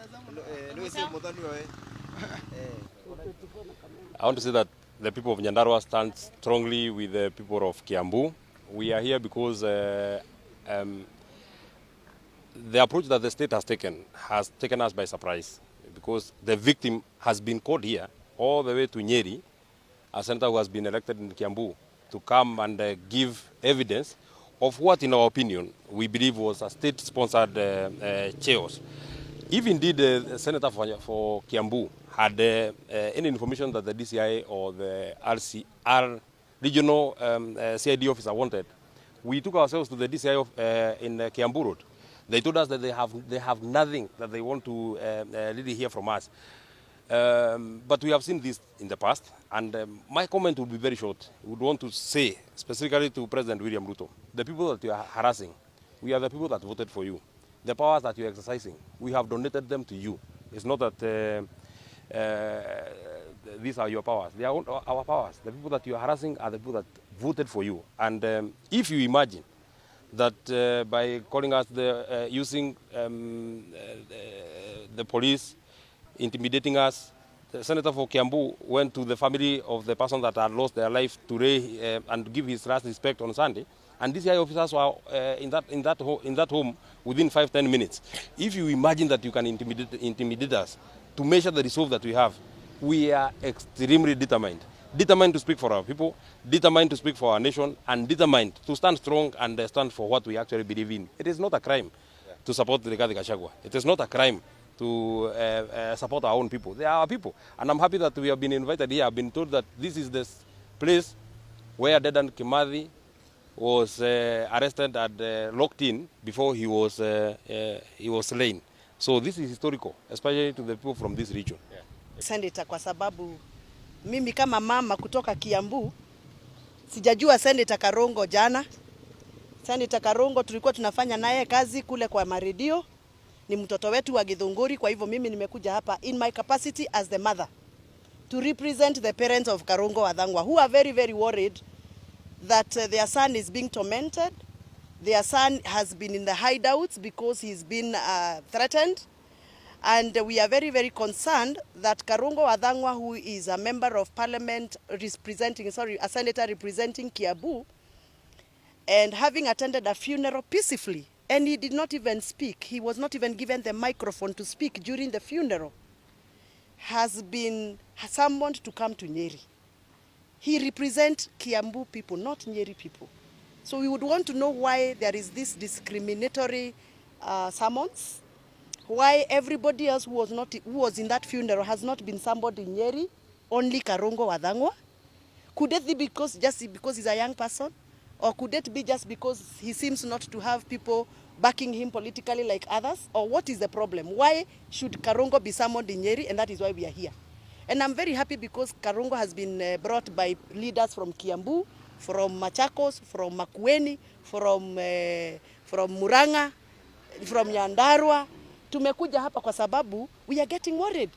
I want to say that the people of Nyandarua stand strongly with the people of Kiambu. We are here because the approach that the state has taken us by surprise, because the victim has been called here all the way to Nyeri, a senator who has been elected in Kiambu, to come and give evidence of what, in our opinion, we believe was a state-sponsored chaos. If indeed the senator for Kiambu had any information that the DCI or the regional CID officer wanted, we took ourselves to the DCI in Kiambu Road. They told us that they have nothing that they want to really hear from us. But we have seen this in the past, and my comment will be very short. We would want to say, specifically to President William Ruto, the people that you are harassing, we are the people that voted for you. The powers that you are exercising, we have donated them to you. It's not that these are your powers. They are our powers. The people that you are harassing are the people that voted for you. And if you imagine that by calling us using the police, intimidating us, the senator for Kiambu went to the family of the person that had lost their life today and give his last respect on Sunday. And DCI officers were in that home within 5-10 minutes. If you imagine that you can intimidate us to measure the resolve that we have, we are extremely determined. Determined to speak for our people, determined to speak for our nation, and determined to stand strong and stand for what we actually believe in. It is not a crime to support Rigathi Gachagua. It is not a crime to support our own people. They are our people. And I'm happy that we have been invited here. I've been told that this is the place where Dedan Kimathi was arrested and locked in before he was slain. So this is historical, especially to the people from this region. Senator, kwa sababu mimi kama mama kutoka Kiambu sijajua Senator Karongo jana. Senator Karongo tulikuwa tunafanya naye kazi kule kwa maredio. Ni mtoto wetu wa Githunguri, kwa hivyo mimi nimekuja hapa in my capacity as the mother to represent the parents of Karongo Wadhangwa, who are very, very worried that their son is being tormented. Their son has been in the hideouts because he's been threatened. And we are very, very concerned that Karongo Wadhangwa, who is a member of parliament a senator representing Kiambu, and having attended a funeral peacefully, and he did not even speak, he was not even given the microphone to speak during the funeral, has been summoned to come to Nyeri. He represents Kiambu people, not Nyeri people. So we would want to know why there is this discriminatory summons, why everybody else who was in that funeral has not been summoned in Nyeri, only Karongo Wadhangwa. Could it be just because he's a young person? Or could it be just because he seems not to have people backing him politically like others? Or what is the problem? Why should Karongo be summoned in Nyeri? And that is why we are here. And I'm very happy because Karongo has been brought by leaders from Kiambu, from Machakos, from Makueni, from Muranga, from Nyandarua. Tumekuja hapa kwa sababu we are getting worried.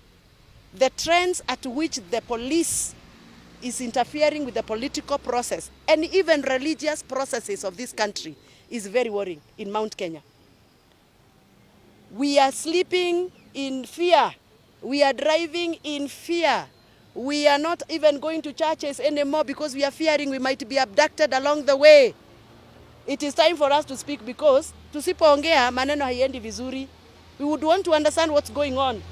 The trends at which the police is interfering with the political process and even religious processes of this country is very worrying in Mount Kenya. We are sleeping in fear. We are driving in fear. We are not even going to churches anymore because we are fearing we might be abducted along the way. It is time for us to speak because tusipoongea maneno haiendi vizuri. We would want to understand what's going on.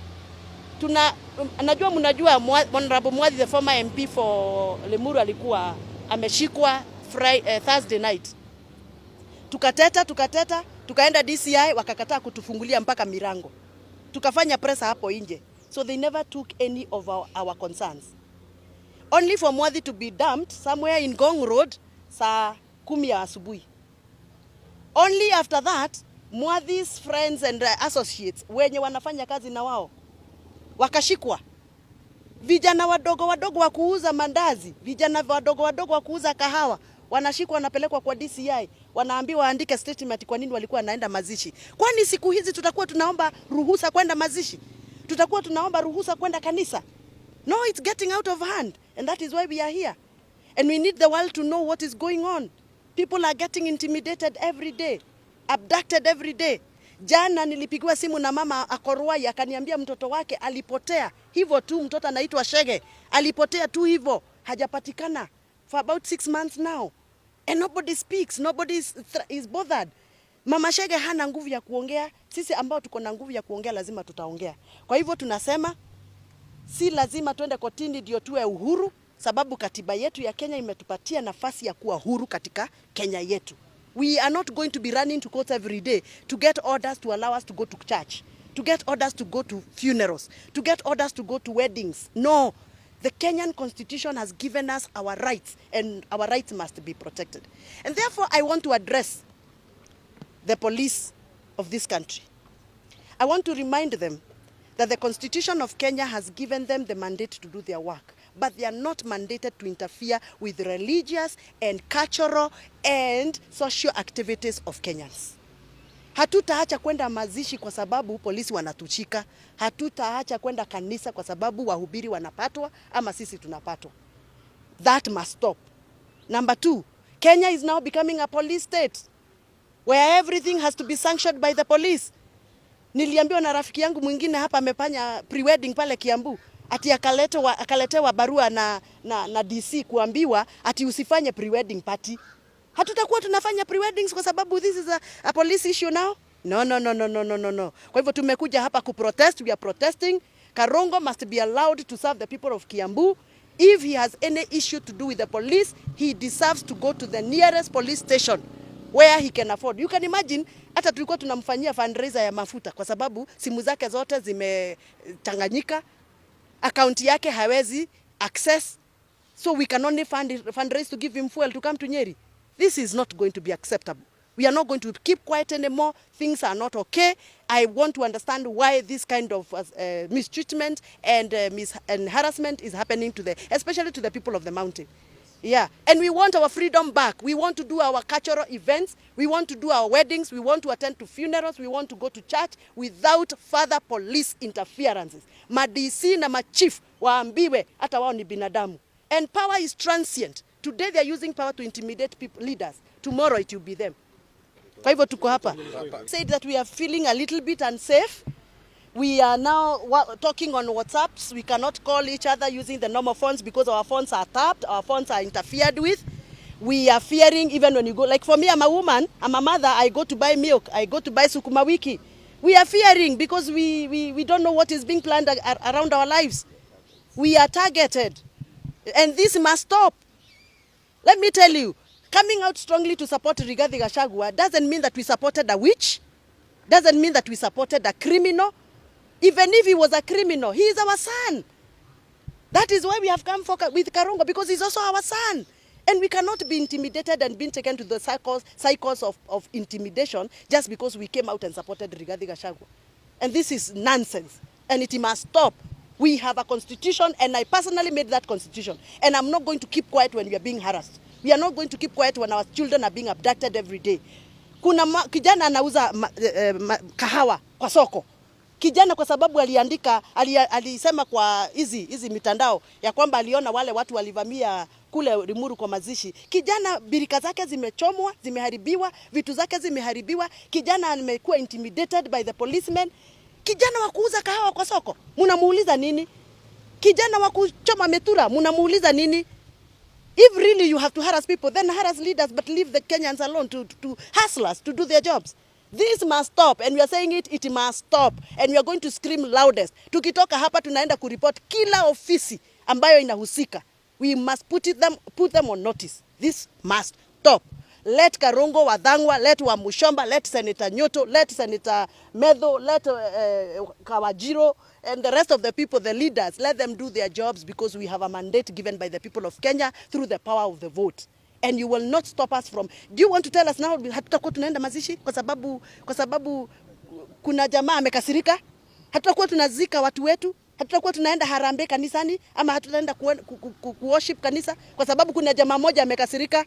Najua mnajua Honorable Mwadhi, the former MP for Lemuru, alikuwa ameshikwa Thursday night. Tukateta, tukaenda DCI, wakakataa kutufungulia mpaka milango. Tukafanya presa hapo nje. So they never took any of our concerns. Only for Mwadhi to be dumped somewhere in Gong Road saa 10 ya asubuhi. Only after that, Mwadhi's friends and associates wenye wanafanya kazi na wao wakashikwa. Vijana wadogo wa kuuza mandazi, vijana wadogo wa kuuza kahawa, wanashikwa, wanapelekwa kwa DCI, wanaambiwa waandike statement kwa nini walikuwa wanaenda mazishi. Kwani siku hizi tutakuwa tunaomba ruhusa kwenda mazishi? Tutakuwa tunaomba ruhusa kwenda kanisa? No, it's getting out of hand, and that is why we are here. And we need the world to know what is going on. People are getting intimidated every day, abducted every day. Jana nilipigiwa simu na mama Akorwai akaniambia mtoto wake alipotea. Hivyo tu, mtoto anaitwa Shege. Alipotea tu hivyo, hajapatikana for about 6 months now. And nobody speaks, nobody is bothered. Mama Shege hana nguvu ya kuongea, sisi ambao tuko na nguvu ya kuongea lazima tutaongea. Kwa hivyo tunasema si lazima tuende kotini ndio tuwe uhuru, sababu katiba yetu ya Kenya imetupatia nafasi ya kuwa huru katika Kenya yetu. We are not going to be running to court every day to get orders to allow us to go to church, to get orders to go to funerals, to get orders to go to weddings. No, the Kenyan Constitution has given us our rights, and our rights must be protected. And therefore, I want to address the police of this country. I want to remind them that the Constitution of Kenya has given them the mandate to do their work, but they are not mandated to interfere with religious and cultural and social activities of Kenyans. Hatutaacha kwenda mazishi kwa sababu polisi wanatushika. Hatutaacha kwenda kanisa kwa sababu wahubiri wanapatwa ama sisi tunapatwa. That must stop. Number 2, Kenya is now becoming a police state where everything has to be sanctioned by the police. Niliambiwa na rafiki yangu mwingine hapa amefanya pre-wedding pale Kiambu, ati akaletewa barua na DC kuambiwa ati usifanye pre-wedding party. Hatutakuwa tunafanya pre-weddings kwa sababu this is a police issue now? No. Kwa hivyo tumekuja hapa kuprotest, we are protesting. Karongo must be allowed to serve the people of Kiambu. If he has any issue to do with the police, he deserves to go to the nearest police station where he can afford. You can imagine, hata tulikuwa tunamfanyia fundraiser ya mafuta kwa sababu simu zake zote zimetanganyika, account yake hawezi access, so we can only fundraise to give him fuel to come to Nyeri. This is not going to be acceptable. We are not going to keep quiet anymore. Things are not okay. I want to understand why this kind of mistreatment and harassment is happening especially to the people of the mountain. Yeah, and we want our freedom back. We want to do our cultural events. We want to do our weddings. We want to attend to funerals. We want to go to church without further police interferences. Ma-DC na ma-chief waambiwe hata wao ni binadamu. And power is transient. Today they are using power to intimidate people, leaders. Tomorrow it will be them. Kwa hivyo tuko hapa. Said that we are feeling a little bit unsafe. We are now talking on WhatsApps. We cannot call each other using the normal phones because our phones are tapped, our phones are interfered with. We are fearing even when you go, like for me, I'm a woman, I'm a mother, I go to buy milk, I go to buy sukuma wiki. We are fearing because we don't know what is being planned around our lives. We are targeted. And this must stop. Let me tell you, coming out strongly to support Rigathi Gachagua doesn't mean that we supported a witch, doesn't mean that we supported a criminal. Even if he was a criminal, he is our son. That is why we have come with Karongo, because he's also our son. And we cannot be intimidated and being taken to the cycles of intimidation just because we came out and supported Rigathi Gachagua. And this is nonsense. And it must stop. We have a constitution, and I personally made that constitution. And I'm not going to keep quiet when we are being harassed. We are not going to keep quiet when our children are being abducted every day. Kuna kijana anauza kahawa kwa soko. Kijana kwa sababu alisema kwa hizi mitandao ya kwamba aliona wale watu walivamia kule Limuru kwa mazishi. Kijana birika zake zimechomwa, zimeharibiwa, vitu zake zimeharibiwa. Kijana amekuwa intimidated by the policemen. Kijana wa kuuza kahawa kwa soko, munamuuliza nini? Kijana wa kuchoma metura, munamuuliza nini? If really you have to harass people, then harass leaders, but leave the Kenyans alone to hustlers to do their jobs. This must stop, and we are saying it must stop, and we are going to scream loudest. Tukitoka hapa tunaenda kuripoti kila ofisi ambayo inahusika. We must put them on notice. This must stop. Let Karongo, Wadhangwa, let Wamushomba, let Senator Nyoto, let Senator Medho, let Kawajiro, and the rest of the people, the leaders, let them do their jobs, because we have a mandate given by the people of Kenya through the power of the vote. And you will not stop us from. Do you want to tell us now hatutakuwa tunaenda mazishi kwa sababu kuna jamaa amekasirika? Hatutakuwa tunazika watu wetu? Hatutakuwa tunaenda harambee kanisani ama hatutaenda worship kanisa kwa sababu kuna jamaa moja amekasirika?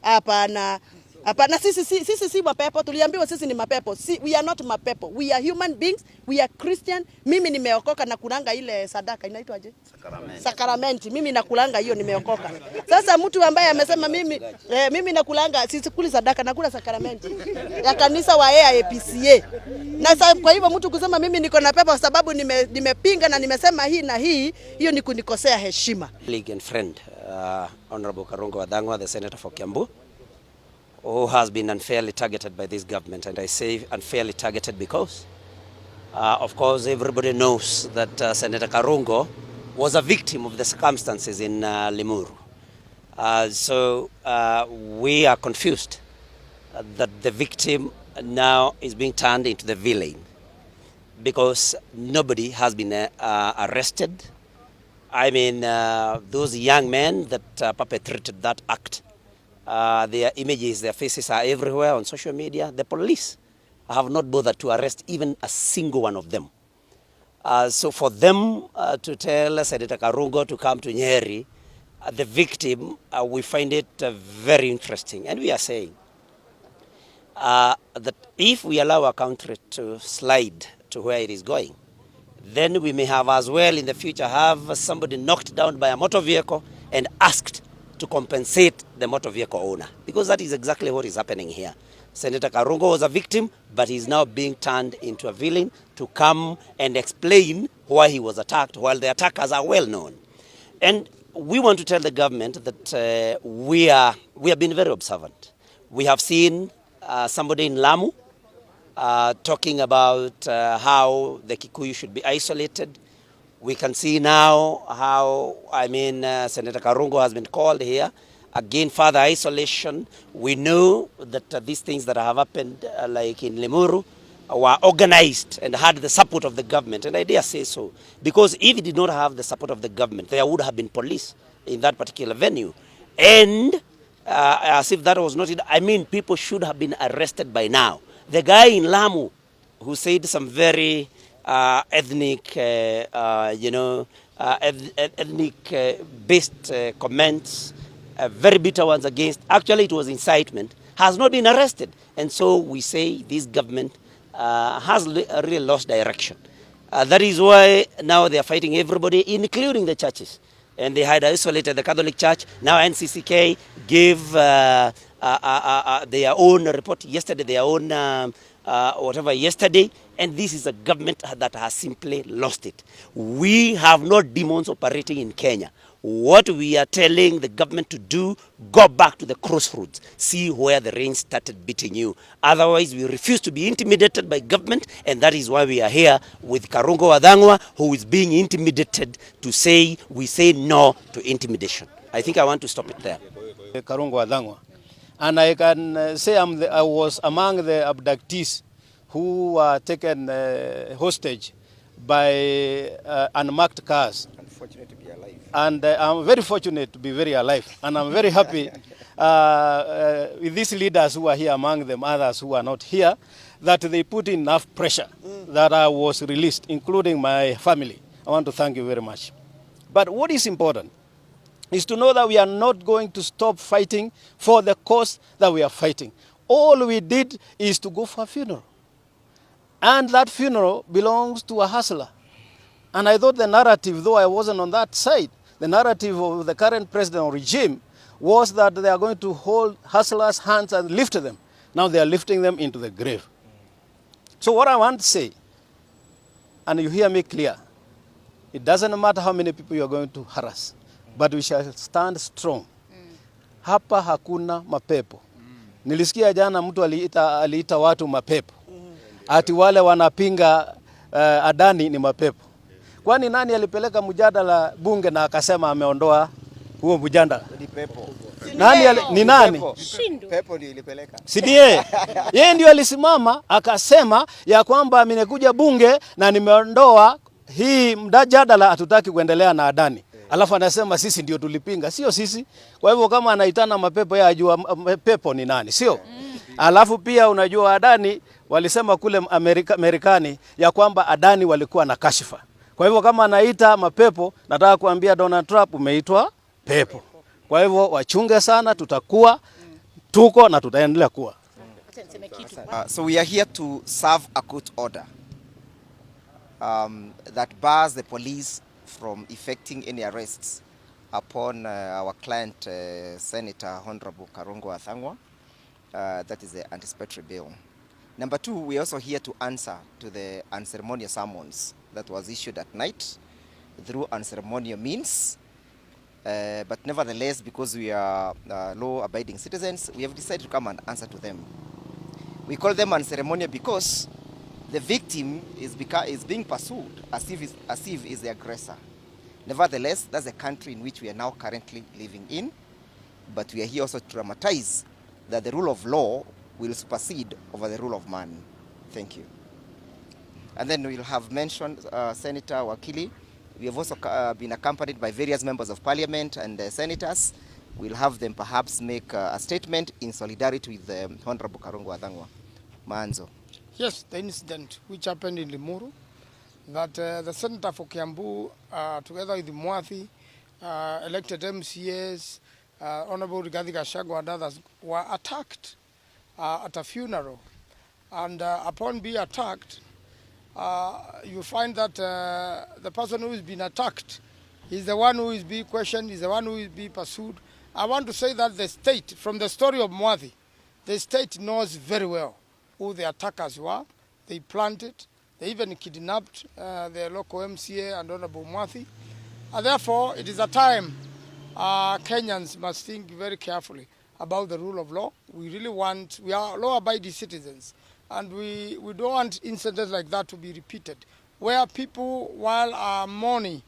Hapana. Hapana, sisi si mapepo. Tuliambiwa sisi ni mapepo. We are not mapepo. We are human beings. We are Christian. Mimi nimeokoka na kulanga ile sadaka inaitwaje? Sakramenti. Mimi nakulanga hiyo, nimeokoka. Sasa mtu ambaye amesema mimi nakulanga, kuli sadaka, nakula sakramenti ya kanisa wa AIPCA. Na kwa hivyo mtu kusema mimi niko na pepo sababu nimepinga na nimesema hii na hii, hiyo ni kunikosea heshima. Colleague and friend, Honorable Karungo Wadhangwa, the Senator for Kiambu, who has been unfairly targeted by this government. And I say unfairly targeted because, of course, everybody knows that Senator Karungo was a victim of the circumstances in Limuru. So we are confused that the victim now is being turned into the villain because nobody has been arrested. I mean, those young men that perpetrated that act, their images, their faces are everywhere on social media. The police have not bothered to arrest even a single one of them. So for them to tell Senator Karungo to come to Nyeri, the victim, we find it very interesting. And we are saying that if we allow our country to slide to where it is going, then we may have as well in the future have somebody knocked down by a motor vehicle and asked to compensate the motor vehicle owner. Because that is exactly what is happening here. Senator Karungo was a victim, but he is now being turned into a villain to come and explain why he was attacked, while the attackers are well known. And we want to tell the government that we have been very observant. We have seen somebody in Lamu talking about how the Kikuyu should be isolated. We can see now how, Senator Karungo has been called here. Again, further isolation. We know that these things that have happened, like in Limuru, were organized and had the support of the government. And I dare say so. Because if it did not have the support of the government, there would have been police in that particular venue. And as if that was not it, people should have been arrested by now. The guy in Lamu who said some very ethnic-based comments, very bitter ones against, actually it was incitement, has not been arrested. And so we say this government has really lost direction. That is why now they are fighting everybody, including the churches. And they had isolated the Catholic Church. Now NCCK gave their own report yesterday, their own yesterday. And this is a government that has simply lost it. We have no demons operating in Kenya. What we are telling the government to do, go back to the crossroads. See where the rain started beating you. Otherwise, we refuse to be intimidated by government, and that is why we are here with Karungo Wadhangwa, who is being intimidated to say, we say no to intimidation. I think I want to stop it there. Karungo Wadhangwa. And I can say I was among the abductees who were taken hostage by unmarked cars. Unfortunate to be alive. And I'm very fortunate to be very alive. And I'm very happy with these leaders who are here, among them others who are not here, that they put enough pressure that I was released, including my family. I want to thank you very much. But what is important is to know that we are not going to stop fighting for the cause that we are fighting. All we did is to go for a funeral. And that funeral belongs to a hustler. And I thought the narrative, though I wasn't on that side, the narrative of the current president regime was that they are going to hold hustlers' hands and lift them. Now they are lifting them into the grave. So what I want to say, and you hear me clear, it doesn't matter how many people you are going to harass, but we shall stand strong. Hapa hakuna mapepo. Nilisikia jana mtu aliita watu mapepo. Ati wale wanapinga Adani ni mapepo. Kwani nani alipeleka mjadala bunge na akasema ameondoa huo mjadala? Ni pepo. Ni nani? Pepo ndio ilipeleka. Si ndiye? Yeye ndio alisimama akasema ya kwamba amekuja bunge na nimeondoa hii mjadala, hatutaki kuendelea na Adani. Alafu anasema sisi ndio tulipinga, sio sisi. Kwa hivyo kama anaitana mapepo, yeye ajua pepo ni nani, sio? Alafu pia unajua Adani walisema kule Marekani ya kwamba Adani walikuwa na kashifa. Kwa hivyo kama anaita mapepo, nataka kuambia Donald Trump umeitwa pepo. Kwa hivyo wachunge sana, tutakuwa tuko na tutaendelea kuwa. So we are here to serve a court order that bars the police from effecting any arrests upon our client, Senator Honorable Karongo Athangwa. That is the anticipatory bail. Number two, we are also here to answer to the unceremonious summons that was issued at night through unceremonious means. But nevertheless, because we are law-abiding citizens, we have decided to come and answer to them. We call them unceremonious because the victim is being pursued as if is the aggressor. Nevertheless, that's the country in which we are now currently living in. But we are here also to dramatize that the rule of law will supersede over the rule of man. Thank you. And then we'll have mentioned Senator Wakili. We have also been accompanied by various members of parliament and senators. We'll have them perhaps make a statement in solidarity with the Honorable Karongo Athangwa. Manzo. Yes, the incident which happened in Limuru, that the Senator for Kiambu, together with the Mwathi, elected MCAs, Honorable Rigathi Gachagua and others, were attacked at a funeral. And upon being attacked, you find that the person who is being attacked is the one who is being questioned, is the one who is being pursued. I want to say that the state, from the story of Mwathi, the state knows very well who the attackers were. They planned it. They even kidnapped the local MCA and Honorable Mwathi. And therefore, it is a time Kenyans must think very carefully about the rule of law. We are law-abiding citizens. And we don't want incidents like that to be repeated, where people, while mourning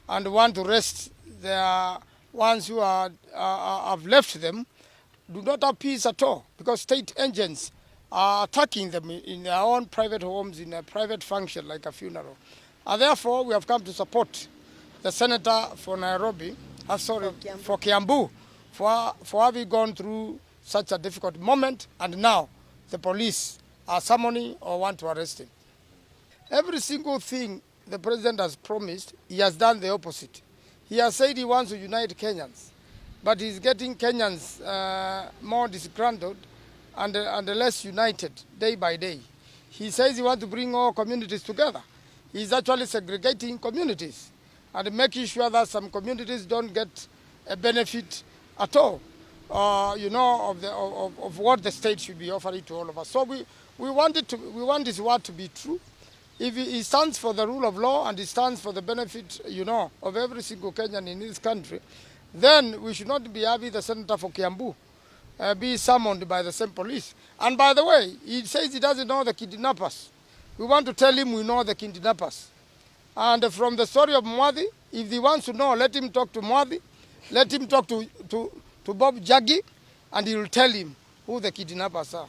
and want to rest their ones who have left them, do not have peace at all, because state agents are attacking them in their own private homes, in a private function like a funeral. And therefore, we have come to support the Senator for Nairobi, for Kiambu, for having gone through such a difficult moment, and now the police are summoning or want to arrest him. Every single thing the president has promised, he has done the opposite. He has said he wants to unite Kenyans, but he's getting Kenyans more disgruntled and less united day by day. He says he wants to bring all communities together. He's actually segregating communities and making sure that some communities don't get a benefit at all, of what the state should be offering to all of us. So we want this word to be true. If he stands for the rule of law and he stands for the benefit, of every single Kenyan in this country, then we should not be having the Senator for Kiambu be summoned by the same police. And by the way, he says he doesn't know the kidnappers. We want to tell him we know the kidnappers. And from the story of Mwathi, if he wants to know, let him talk to Mwathi, let him talk to Bob Jagi, and he will tell him who the kidnappers are.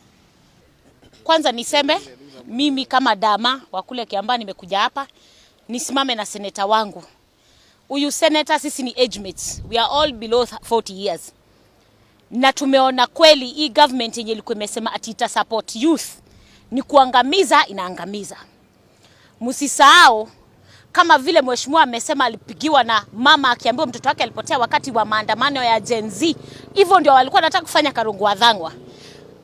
Kwanza niseme, mimi kama dama wa kule Kiambaa nimekuja hapa, nisimame na seneta wangu. Huyu seneta sisi ni age mates. We are all below 40 years. Na tumeona kweli hii government yenye ilikuwa imesema ati ita support youth ni kuangamiza, inaangamiza. Msisahau kama vile mheshimiwa amesema alipigiwa na mama akiambiwa mtoto wake alipotea wakati wa maandamano ya Gen Z. Hivyo ndio walikuwa wanataka kufanya Karongo Athangwa.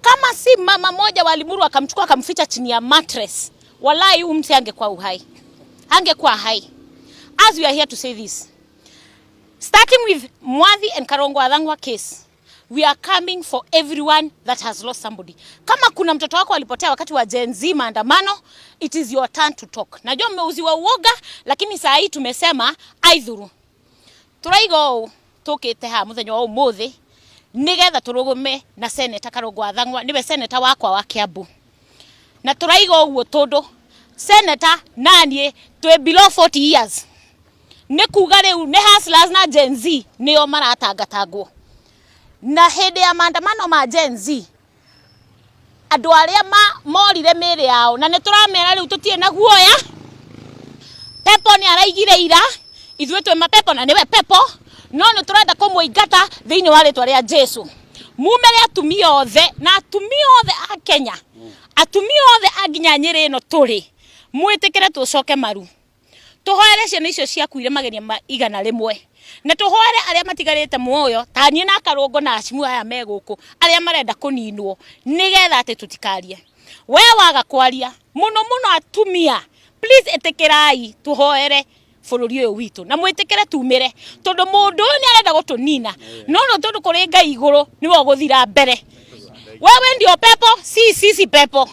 Kama si mama moja wa Limuru akamchukua akamficha chini ya mattress, wallahi huyu mtu angekuwa uhai. Angekuwa hai. As we are here to say this, starting with Mwathi and Karongo Athangwa case, we are coming for everyone that has lost somebody. Kama kuna mtoto wako alipotea wakati wa Gen Z maandamano, it is your turn to talk. Najua mmeuziwa uoga, lakini saa hii tumesema aidhuru. Turaigo tokete ha muthenya wa umuthi nigetha turugume na Senator Karongo Athangwa, niwe senator wakwa wa Kiambu. Na turaigo uguo tondu senator nanie twe below 40 years. Ne kuga riu ne hustlers na Gen Z nio maratangatangwo. Na hede ya maandamano ma Gen Z andu aria morire mere yao na nituramera riu tutie na guoya. Pepo ni araigire ira ithwe twe mapepo na niwe pepo no turenda kumuingata thiini wa ritwa ria Jesu. Mumere atumia othe na atumia othe a Kenya, atumia othe a nginya Nyeri no turi mwitikire tucoke maru tuhoere ciana icio ciakuire mageria igana rimwe na tuhoere aria matigarite muoyo ta nie na Karungo na acimu aya meguku aria marenda kuninwo nigetha ati tutikarie we waga kwaria muno atumia please etekerai tuhoere bururi uyu witu na mwitikire tumire tondu mundu ni arenda gutunina no tondu kuri Ngai iguru niwe guthira mbere wewe ndio pepo sisi pepo.